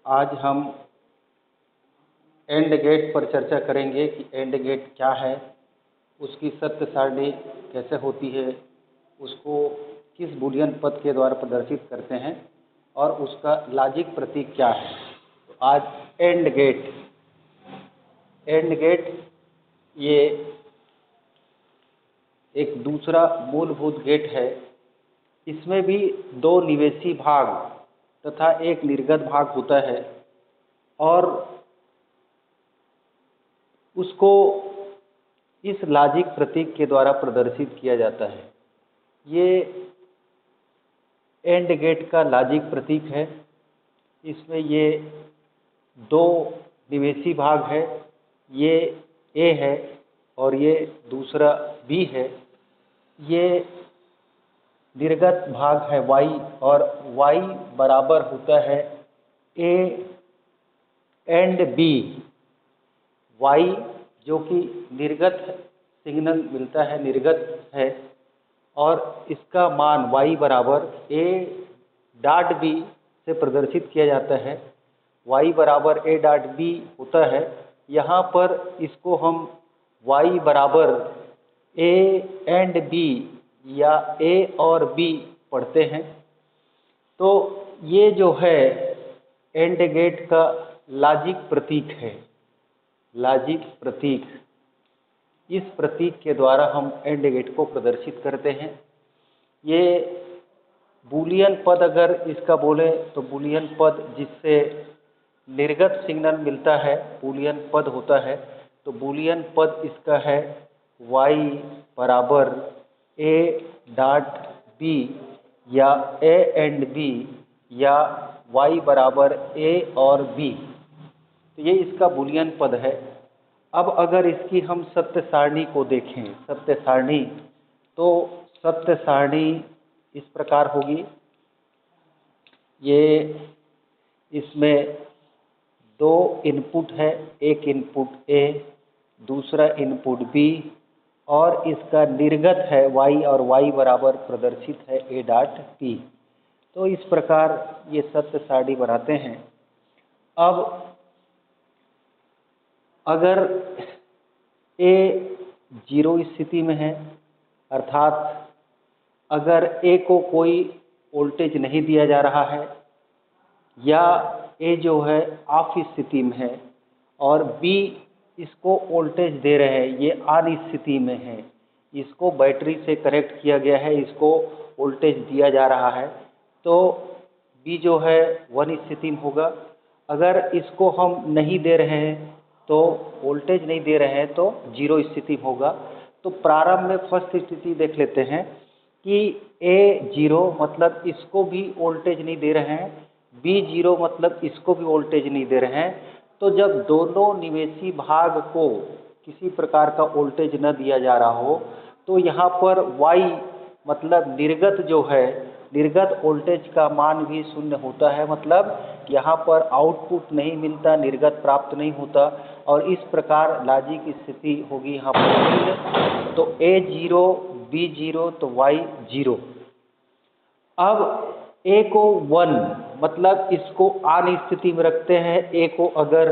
आज हम and gate पर चर्चा करेंगे कि एंड गेट क्या है, उसकी सत्य सारणी कैसे होती है, उसको किस बूलियन पद के द्वारा प्रदर्शित करते हैं और उसका लॉजिक प्रतीक क्या है। तो आज एंड गेट ये एक दूसरा मूलभूत गेट है। इसमें भी दो निवेशी भाग तथा एक निर्गत भाग होता है और उसको इस लॉजिक प्रतीक के द्वारा प्रदर्शित किया जाता है। ये एंड गेट का लॉजिक प्रतीक है। इसमें ये दो निवेशी भाग है, ये ए है और ये दूसरा बी है। ये निर्गत भाग है y और y बराबर होता है ए एंड बी। y जो कि निर्गत सिग्नल मिलता है, निर्गत है, और इसका मान y बराबर ए डॉट बी से प्रदर्शित किया जाता है। y बराबर ए डॉट बी होता है। यहाँ पर इसको हम y बराबर ए एंड बी या ए और बी पढ़ते हैं। तो ये जो है एंड गेट का लॉजिक प्रतीक है। लॉजिक प्रतीक, इस प्रतीक के द्वारा हम एंड गेट को प्रदर्शित करते हैं। ये बूलियन पद अगर इसका बोले तो बूलियन पद जिससे निर्गत सिग्नल मिलता है बूलियन पद होता है। तो बूलियन पद इसका है y बराबर ए डॉट बी या ए एंड बी या y बराबर ए और बी। तो ये इसका बूलियन पद है। अब अगर इसकी हम सत्य सारणी को देखें, सत्य सारणी, तो सत्य सारणी इस प्रकार होगी। ये इसमें दो इनपुट है, एक इनपुट ए, दूसरा इनपुट बी और इसका निर्गत है y और y बराबर प्रदर्शित है ए डॉट पी। तो इस प्रकार ये सत्य सारणी बनाते हैं। अब अगर ए जीरो स्थिति में है, अर्थात अगर ए को कोई वोल्टेज नहीं दिया जा रहा है या ए जो है ऑफ स्थिति में है और बी इसको वोल्टेज दे रहे हैं, ये ऑन स्थिति में है, इसको बैटरी से कनेक्ट किया गया है, इसको वोल्टेज दिया जा रहा है, तो बी जो है वन स्थिति में होगा। अगर इसको हम नहीं दे रहे हैं तो वोल्टेज नहीं दे रहे हैं तो जीरो स्थिति में होगा। तो प्रारंभ में फर्स्ट स्थिति देख लेते हैं कि ए जीरो मतलब इसको भी वोल्टेज नहीं दे रहे हैं, बी जीरो मतलब इसको भी वोल्टेज नहीं दे रहे हैं। तो जब दोनों निवेशी भाग को किसी प्रकार का वोल्टेज न दिया जा रहा हो तो यहाँ पर y मतलब निर्गत जो है, निर्गत वोल्टेज का मान भी शून्य होता है। मतलब यहाँ पर आउटपुट नहीं मिलता, निर्गत प्राप्त नहीं होता और इस प्रकार लॉजिक स्थिति होगी यहाँ पर। तो ए जीरो, बी जीरो तो y जीरो। अब ए को वन मतलब इसको ऑन स्थिति में रखते हैं। ए को अगर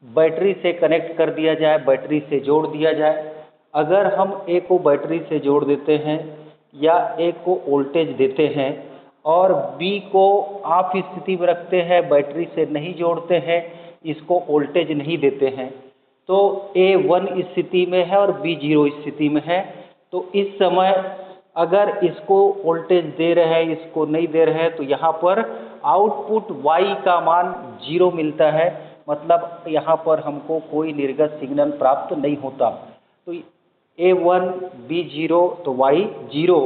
बैटरी से कनेक्ट कर दिया जाए, बैटरी से जोड़ दिया जाए, अगर हम ए को बैटरी से जोड़ देते हैं या ए को वोल्टेज देते हैं और बी को ऑफ स्थिति में रखते हैं, बैटरी से नहीं जोड़ते हैं, इसको वोल्टेज नहीं देते हैं, तो ए वन स्थिति में है और बी जीरो स्थिति में है। तो इस समय अगर इसको वोल्टेज दे रहे हैं, इसको नहीं दे रहे हैं, तो यहाँ पर आउटपुट y का मान जीरो मिलता है। मतलब यहाँ पर हमको कोई निर्गत सिग्नल प्राप्त नहीं होता। तो ए वन, बी जीरो तो y जीरो।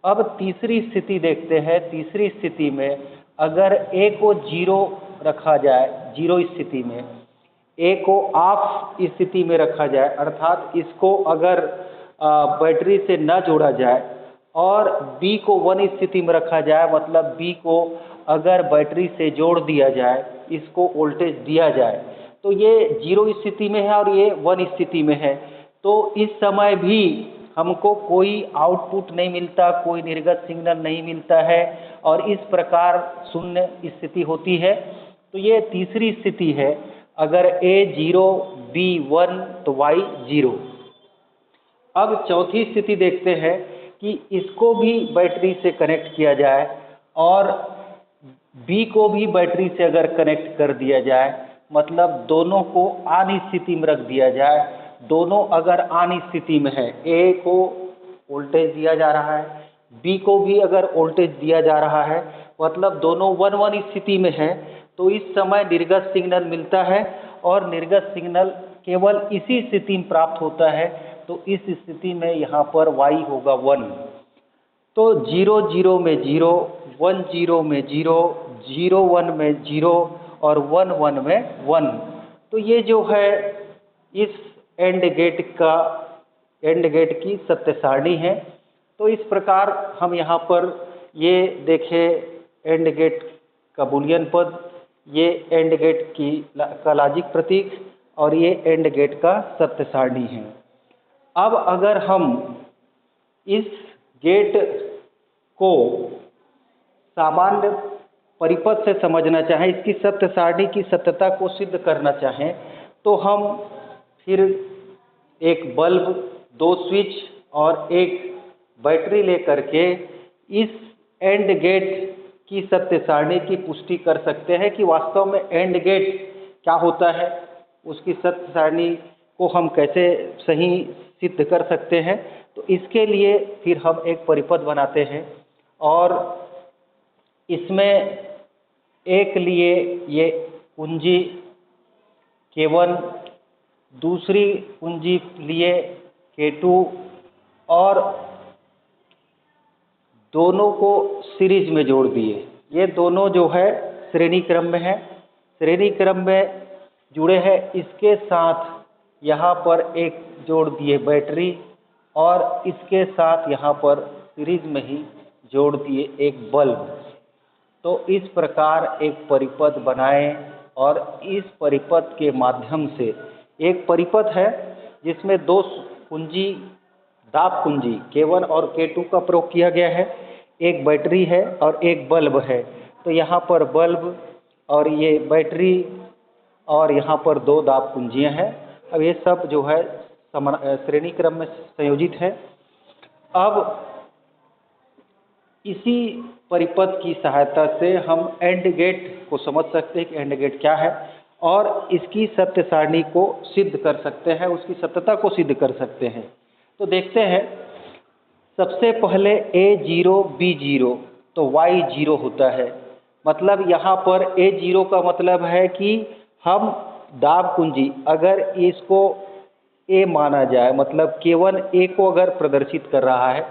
अब तीसरी स्थिति देखते हैं। तीसरी स्थिति में अगर ए को जीरो रखा जाए, जीरो स्थिति में, ए को ऑफ स्थिति में रखा जाए, अर्थात इसको अगर बैटरी से न जोड़ा जाए और बी को वन स्थिति में रखा जाए, मतलब बी को अगर बैटरी से जोड़ दिया जाए, इसको वोल्टेज दिया जाए, तो ये जीरो स्थिति में है और ये वन स्थिति में है। तो इस समय भी हमको कोई आउटपुट नहीं मिलता, कोई निर्गत सिग्नल नहीं मिलता है और इस प्रकार शून्य स्थिति होती है। तो ये तीसरी स्थिति है। अगर A 0 B 1 तो Y 0। अब चौथी स्थिति देखते हैं कि इसको भी बैटरी से कनेक्ट किया जाए और B को भी बैटरी से अगर कनेक्ट कर दिया जाए, मतलब दोनों को ऑन स्थिति में रख दिया जाए। दोनों अगर ऑन स्थिति में है, A को वोल्टेज दिया जा रहा है, B को भी अगर वोल्टेज दिया जा रहा है, मतलब दोनों 1-1 स्थिति में है, तो इस समय निर्गत सिग्नल मिलता है और निर्गत सिग्नल केवल इसी स्थिति में प्राप्त होता है। तो इस स्थिति में यहाँ पर Y होगा 1। तो 0-0 में 0, 1-0 में 0, 0-1 में 0 और 1-1 में 1। तो ये जो है इस एंड गेट की सत्य सारणी है। तो इस प्रकार हम यहाँ पर ये देखें एंड गेट का बूलियन पद, ये एंड गेट का लॉजिक प्रतीक और ये एंड गेट का सत्य सारणी है। अब अगर हम इस गेट को सामान्य परिपथ से समझना चाहें, इसकी सत्य सारणी की सत्यता को सिद्ध करना चाहें, तो हम फिर एक बल्ब, 2 स्विच और एक बैटरी लेकर के इस एंड गेट की सत्य सारणी की पुष्टि कर सकते हैं कि वास्तव में एंड गेट क्या होता है। उसकी सत्य सारणी को हम कैसे सही सिद्ध कर सकते हैं। तो इसके लिए फिर हम एक परिपथ बनाते हैं और इसमें एक लिए ये कुंजी K1, दूसरी कुंजी लिए K2 और दोनों को सीरीज में जोड़ दिए। ये दोनों जो है श्रेणी क्रम में है, श्रेणी क्रम में जुड़े हैं। इसके साथ यहाँ पर एक जोड़ दिए बैटरी और इसके साथ यहाँ पर सीरीज में ही जोड़ दिए एक बल्ब। तो इस प्रकार एक परिपथ बनाएं और इस परिपथ के माध्यम से, एक परिपथ है जिसमें 2 कुंजी, दाब कुंजी K1 और K2 का प्रयोग किया गया है, एक बैटरी है और एक बल्ब है। तो यहाँ पर बल्ब और ये बैटरी और यहाँ पर 2 दाब कुंजियाँ हैं। अब ये सब जो है श्रेणी क्रम में संयोजित है। अब इसी परिपथ की सहायता से हम एंड गेट को समझ सकते हैं कि एंड गेट क्या है और इसकी सत्य सारणी को सिद्ध कर सकते हैं, उसकी सत्यता को सिद्ध कर सकते हैं। तो देखते हैं, सबसे पहले A 0 B 0 तो Y 0 होता है। मतलब यहाँ पर A 0 का मतलब है कि हम दाब कुंजी अगर इसको A माना जाए, मतलब K1 A को अगर प्रदर्शित कर रहा है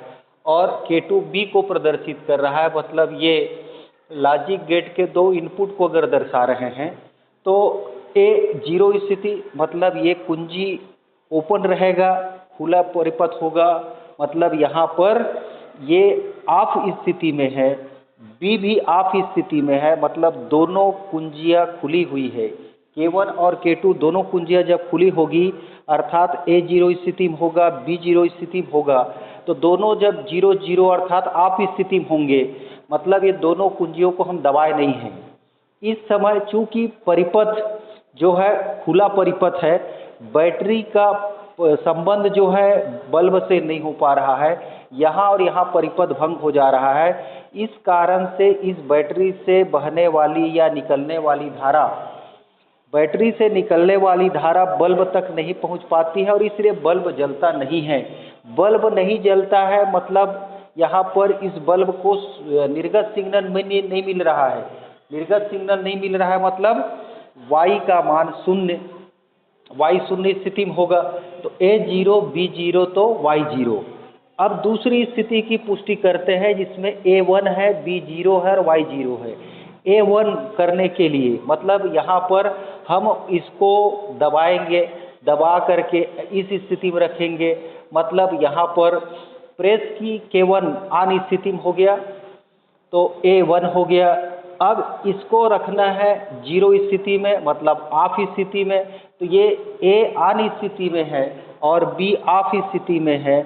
और K2 B को प्रदर्शित कर रहा है, मतलब ये लॉजिक गेट के 2 इनपुट को अगर दर्शा रहे हैं, तो A 0 स्थिति मतलब ये कुंजी ओपन रहेगा, खुला परिपथ होगा, मतलब यहाँ पर ये ऑफ स्थिति में है, B भी ऑफ स्थिति में है, मतलब दोनों कुंजियाँ खुली हुई है। K1 और K2 दोनों कुंजियाँ जब खुली होगी अर्थात A 0 स्थिति में होगा, B 0 स्थिति में होगा, तो दोनों जब 0-0 अर्थात ऑफ स्थिति में होंगे, मतलब ये दोनों कुंजियों को हम दबाए नहीं हैं। इस समय चूंकि परिपथ जो है खुला परिपथ है, बैटरी का संबंध जो है बल्ब से नहीं हो पा रहा है, यहाँ और यहाँ परिपथ भंग हो जा रहा है। इस कारण से इस बैटरी से बहने वाली या निकलने वाली धारा, बैटरी से निकलने वाली धारा बल्ब तक नहीं पहुँच पाती है और इसलिए बल्ब जलता नहीं है। बल्ब नहीं जलता है मतलब यहाँ पर इस बल्ब को निर्गत सिग्नल नहीं मिल रहा है। निर्गत सिग्नल नहीं मिल रहा है मतलब Y का मान 0, Y 0 स्थिति में होगा। तो A 0 B 0 तो Y 0। अब दूसरी स्थिति की पुष्टि करते हैं जिसमें A 1 है, B 0 है और Y 0 है। A 1 करने के लिए मतलब यहाँ पर हम इसको दबाएंगे, दबा करके इस स्थिति में रखेंगे, मतलब यहाँ पर प्रेस की K1 ऑन स्थिति में हो गया तो A 1 हो गया। अब इसको रखना है 0 स्थिति में मतलब ऑफ स्थिति में, तो ये A ऑन स्थिति में है और B ऑफ स्थिति में है।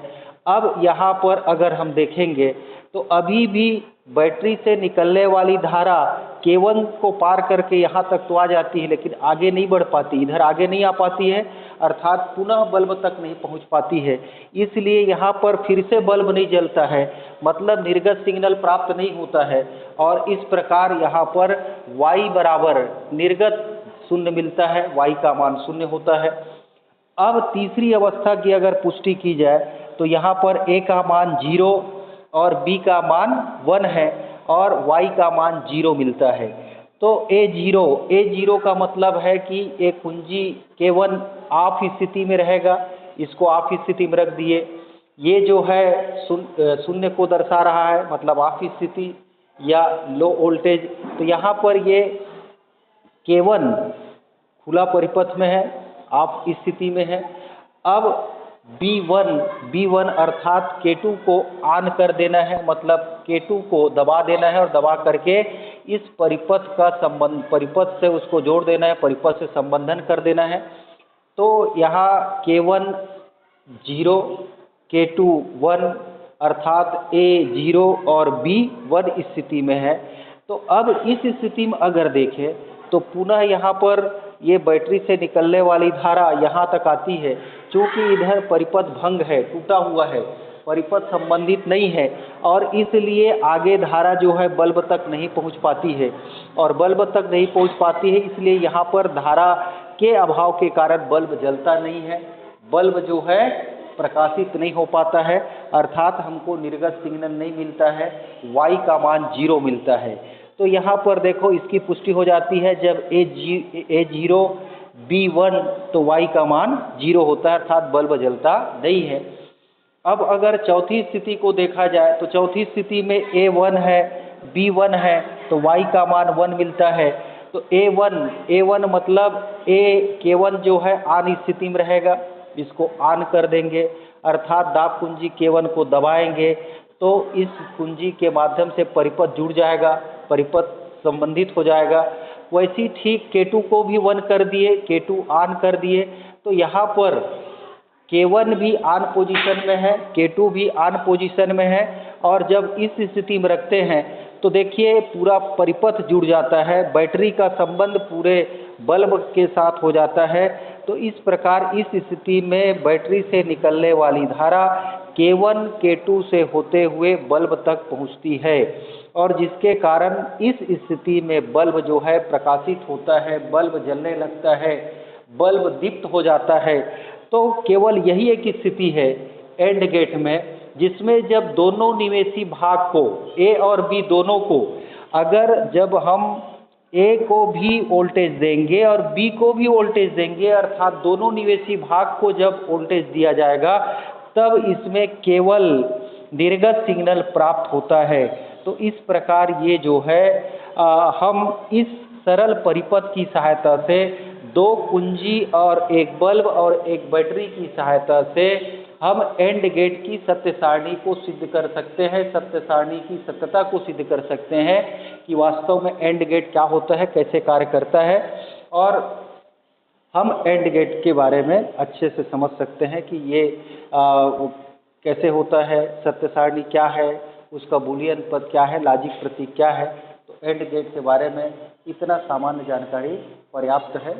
अब यहाँ पर अगर हम देखेंगे तो अभी भी बैटरी से निकलने वाली धारा K1 को पार करके यहाँ तक तो आ जाती है, लेकिन आगे नहीं बढ़ पाती, इधर आगे नहीं आ पाती है, अर्थात पुनः बल्ब तक नहीं पहुँच पाती है। इसलिए यहाँ पर फिर से बल्ब नहीं जलता है, मतलब निर्गत सिग्नल प्राप्त नहीं होता है, और इस प्रकार यहाँ पर Y बराबर निर्गत शून्य मिलता है, Y का मान शून्य होता है। अब तीसरी अवस्था की अगर पुष्टि की जाए तो यहाँ पर A का मान 0 और B का मान 1 है और Y का मान 0 मिलता है। तो A0 का मतलब है कि एक कुंजी K1 ऑफ स्थिति में रहेगा, इसको ऑफ स्थिति में रख दिए। ये जो है शून्य को दर्शा रहा है, मतलब ऑफ स्थिति या लो वोल्टेज। तो यहाँ पर ये K1 खुला परिपथ में है, ऑफ स्थिति में है। अब B1 अर्थात K2 को ऑन कर देना है, मतलब K2 को दबा देना है और दबा करके इस परिपथ का संबंध, परिपथ से उसको जोड़ देना है, परिपथ से संबंधन कर देना है। तो यहाँ K1 0, K2 1 अर्थात A 0 और B 1 स्थिति में है। तो अब इस स्थिति में अगर देखें तो पुनः यहाँ पर ये बैटरी से निकलने वाली धारा यहाँ तक आती है। चूँकि इधर परिपथ भंग है, टूटा हुआ है, परिपथ संबंधित नहीं है, और इसलिए आगे धारा जो है बल्ब तक नहीं पहुँच पाती है, और बल्ब तक नहीं पहुँच पाती है, इसलिए यहाँ पर धारा के अभाव के कारण बल्ब जलता नहीं है, बल्ब जो है प्रकाशित नहीं हो पाता है, अर्थात हमको निर्गत सिग्नल नहीं मिलता है, Y का मान 0 मिलता है। तो यहाँ पर देखो इसकी पुष्टि हो जाती है, जब A0 B1 तो Y का मान 0 होता है, अर्थात बल्ब जलता नहीं है। अब अगर चौथी स्थिति को देखा जाए तो चौथी स्थिति में A1 है, B1 है, तो Y का मान 1 मिलता है। तो A1 मतलब K1 जो है ऑन स्थिति में रहेगा, इसको ऑन कर देंगे, अर्थात दाब कुंजी K1 को दबाएंगे तो इस कुंजी के माध्यम से परिपथ जुड़ जाएगा, परिपथ संबंधित हो जाएगा। वैसे ठीक K2 को भी 1 कर दिए, K2 ऑन कर दिए, तो यहाँ पर K1 भी ऑन पोजीशन में है, K2 भी ऑन पोजीशन में है, और जब इस स्थिति में रखते हैं तो देखिए पूरा परिपथ जुड़ जाता है, बैटरी का संबंध पूरे बल्ब के साथ हो जाता है। तो इस प्रकार इस स्थिति में बैटरी से निकलने वाली धारा K1 K2 से होते हुए बल्ब तक पहुंचती है, और जिसके कारण इस स्थिति में बल्ब जो है प्रकाशित होता है, बल्ब जलने लगता है, बल्ब दीप्त हो जाता है। तो केवल यही एक स्थिति है एंड गेट में, जिसमें जब दोनों निवेशी भाग को A और B दोनों को, अगर जब हम A को भी वोल्टेज देंगे और B को भी वोल्टेज देंगे, अर्थात दोनों निवेशी भाग को जब वोल्टेज दिया जाएगा तब इसमें केवल निर्गत सिग्नल प्राप्त होता है। तो इस प्रकार ये जो है हम इस सरल परिपथ की सहायता से दो कुंजी और एक बल्ब और एक बैटरी की सहायता से हम एंड गेट की सत्य सारणी को सिद्ध कर सकते हैं, सत्य सारणी की सत्यता को सिद्ध कर सकते हैं कि वास्तव में एंड गेट क्या होता है, कैसे कार्य करता है, और हम एंड गेट के बारे में अच्छे से समझ सकते हैं कि ये कैसे होता है, सत्य सारणी क्या है, उसका बूलियन पद क्या है, लॉजिक प्रतीक क्या है। तो एंड गेट के बारे में इतना सामान्य जानकारी पर्याप्त है।